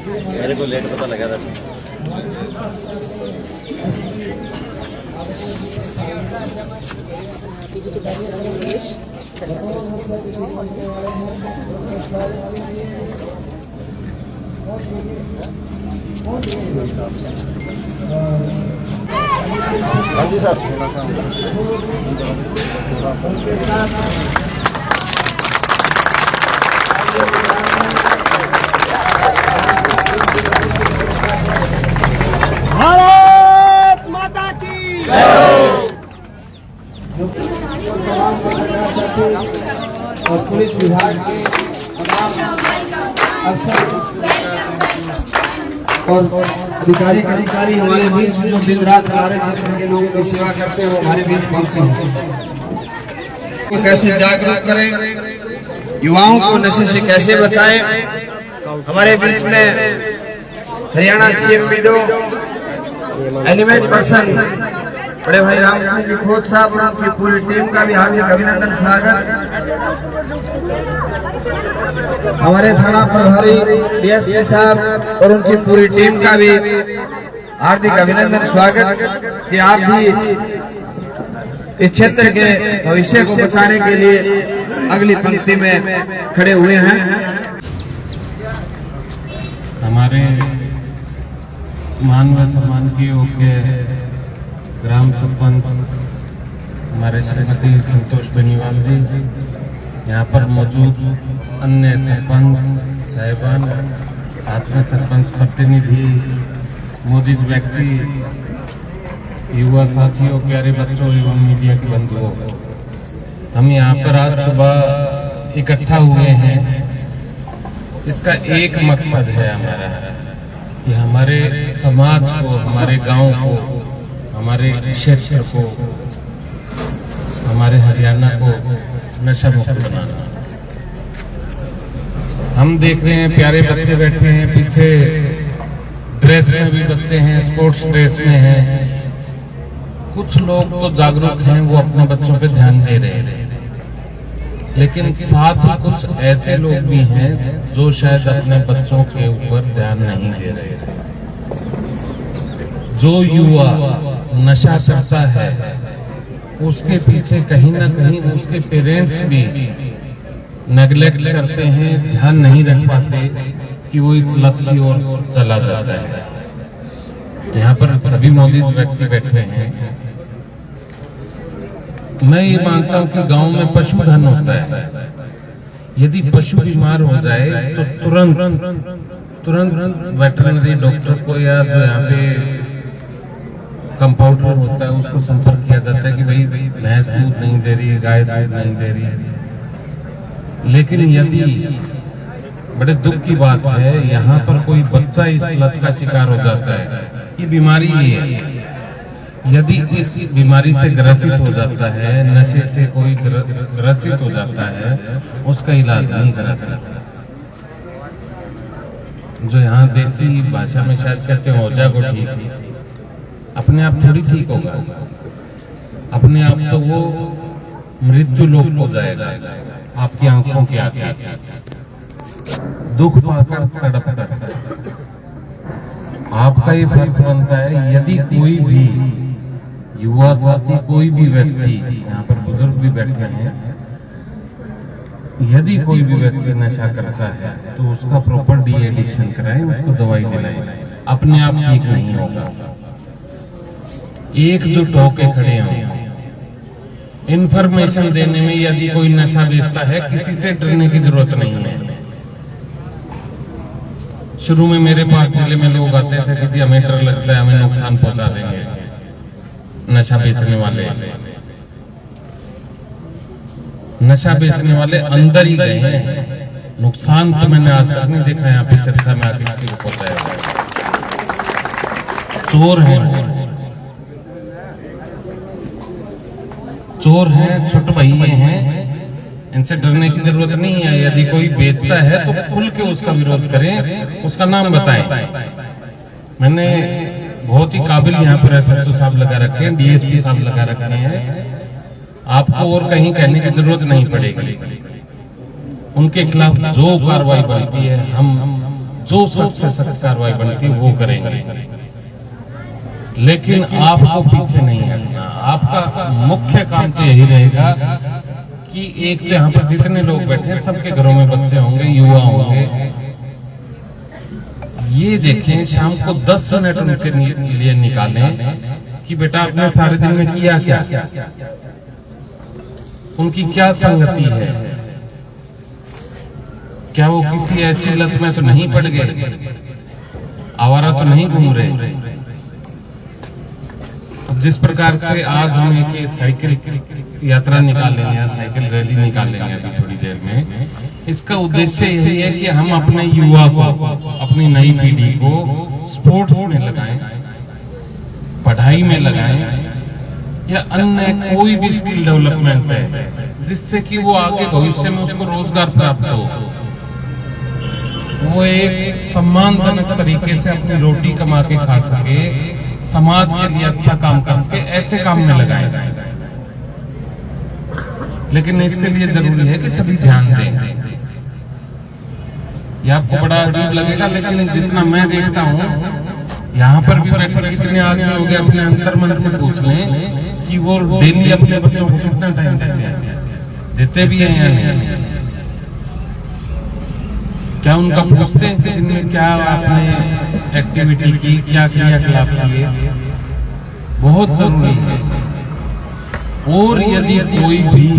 मेरे को लेट पता लगा था। हाँ जी सर, भारत माता की और पुलिस विभाग के और अधिकारी हमारे बीच जो दिन रात हमारे क्षेत्र के लोगों की सेवा करते हैं वो हमारे बीच पहुंचे हैं। तो कैसे जागरूक करें, युवाओं को नशे से कैसे बचाएं। हमारे बीच में Haryana CM video animate person बड़े भाई राम सिंह जी खोत साहब और उनकी पूरी टीम का भी हार्दिक अभिनंदन स्वागत। हमारे थाना प्रभारी डीएसपी साहब और उनकी पूरी टीम का भी हार्दिक अभिनंदन स्वागत कि आप भी इस क्षेत्र के भविष्य को बचाने के लिए अगली पंक्ति में खड़े हुए हैं। हमारे मान व सम्मान के योग्य ग्राम सरपंच हमारे श्रीमती संतोष बेनीवाल जी, यहाँ पर मौजूद अन्य सरपंच साहिबान, साथ में सरपंच प्रतिनिधि, मौजूद व्यक्ति, युवा साथियों, प्यारे बच्चों एवं मीडिया के बंधुओं, हम यहाँ पर आज सुबह इकट्ठा हुए हैं। इसका एक मकसद है हमारा कि हमारे समाज को, हमारे गांव को, हमारे क्षेत्र को, हमारे हरियाणा को नशा मुक्त बनाना। हम देख रहे हैं प्यारे बच्चे बैठे हैं पीछे, ड्रेस में भी बच्चे हैं, स्पोर्ट्स ड्रेस में हैं। कुछ लोग तो जागरूक हैं, वो अपने बच्चों पे ध्यान दे रहे हैं, लेकिन साथ ही कुछ ऐसे लोग भी हैं जो शायद अपने बच्चों के ऊपर ध्यान नहीं दे रहे। जो युवा नशा करता है उसके पीछे कहीं ना कहीं उसके पेरेंट्स भी नेग्लेक्ट करते हैं, ध्यान नहीं रख पाते कि वो इस लत की ओर चला जाता है। यहाँ पर सभी मौजूद व्यक्ति बैठे हैं। मैं ये मानता हूँ कि गांव में पशुधन होता है। यदि पशु बीमार हो जाए तो तुरंत वेटरनरी डॉक्टर को या जो यहाँ पे कंपाउंडर होता है उसको संपर्क किया जाता है कि भाई भैंस दूध नहीं दे रही है, गाय दूध नहीं दे रही है। लेकिन यदि बड़े दुख की बात है, यहाँ पर कोई बच्चा इस लत का शिकार हो जाता है, ये बीमारी ही है। यदि इस बीमारी से ग्रसित हो जाता है, नशे से कोई ग्रसित हो जाता है, उसका इलाज नहीं करा जाता। जो यहाँ देसी भाषा में शायद कहते हैं ओझा को ठीक, अपने आप थोड़ी ठीक होगा, अपने आप तो वो मृत्यु लोक हो जाएगा। आपकी आंखों के आगे दुख पाकर तड़प कर आपका ये फर्ज बनता है। यदि कोई भी युवा साथी, कोई भी व्यक्ति, यहाँ पर बुजुर्ग भी बैठे हैं, यदि कोई भी व्यक्ति नशा करता है तो उसका प्रॉपर डी एडिक्शन कराएं, उसको दवाई दिलाएं। अपने आप ठीक नहीं होगा। एकजुट होके खड़े हों। इंफॉर्मेशन देने में यदि कोई नशा बेचता है, किसी से डरने की जरूरत नहीं है। शुरू में मेरे पास जिले में लोग आते थे कि जी हमें डर लगता है, हमें नुकसान पहुंचा देंगे नशा बेचने वाले। नशा बेचने वाले अंदर ही गए हैं, नुकसान तो मैंने आज तक नहीं देखा यहाँ पे चर्चा में आके किसी को पहुंचाया। चोर हैं, छोटे भैया हैं, इनसे डरने की जरूरत नहीं है। यदि कोई बेचता है तो खुल के उसका विरोध करें, उसका नाम बताएं। मैंने बहुत ही काबिल यहाँ पर एसएचओ साहब लगा रखे हैं, डीएसपी साहब लगा रखे हैं। आपको और कहीं कहने की जरूरत नहीं पड़ेगी। उनके खिलाफ जो कार्रवाई बनती है हम जो सबसे सख्त कार्रवाई बनती है वो करेंगे, लेकिन आपको पीछे नहीं हटना। आपका मुख्य काम तो यही रहेगा कि एक तो यहाँ पर जितने लोग बैठे हैं सबके घरों में बच्चे होंगे, युवा होंगे, ये देखें शाम को 10 मिनट उनके लिए निकालें कि बेटा आपने सारे दिन में किया क्या, उनकी क्या संगति है, क्या वो किसी ऐसी लत में तो नहीं पड़ गए, आवारा तो नहीं घूम रहे। अब जिस प्रकार से आज हम एक साइकिल यात्रा निकालेंगे या साइकिल रैली निकालेंगे अभी थोड़ी देर में, इसका उद्देश्य यही है कि हम अपने युवा को, अपनी नई पीढ़ी को स्पोर्ट्स में लगाएं, पढ़ाई में लगाएं, या अन्य कोई भी स्किल डेवलपमेंट है जिससे कि वो आगे भविष्य में उसको रोजगार प्राप्त हो, वो एक सम्मानजनक तरीके से अपनी रोटी कमा के खा सके, समाज के लिए अच्छा काम कर सके, ऐसे काम में लगाएं। लेकिन इसके लिए जरूरी है कि सभी ध्यान दें। ये आपको बड़ा अजीब लगेगा, लेकिन जितना मैं देखता हूँ यहाँ पर भी बैठे कितने आदमी हो गए, अपने अंतर्मन से पूछ लें कि वो डेली अपने बच्चों को कितना टाइम देते हैं, देते भी हैं या नहीं। क्या उनका पूछते हैं कि दिन में क्या आपने एक्टिविटी की, क्या क्रियाकलाप किए, बहुत जरूरी है। और यदि कोई भी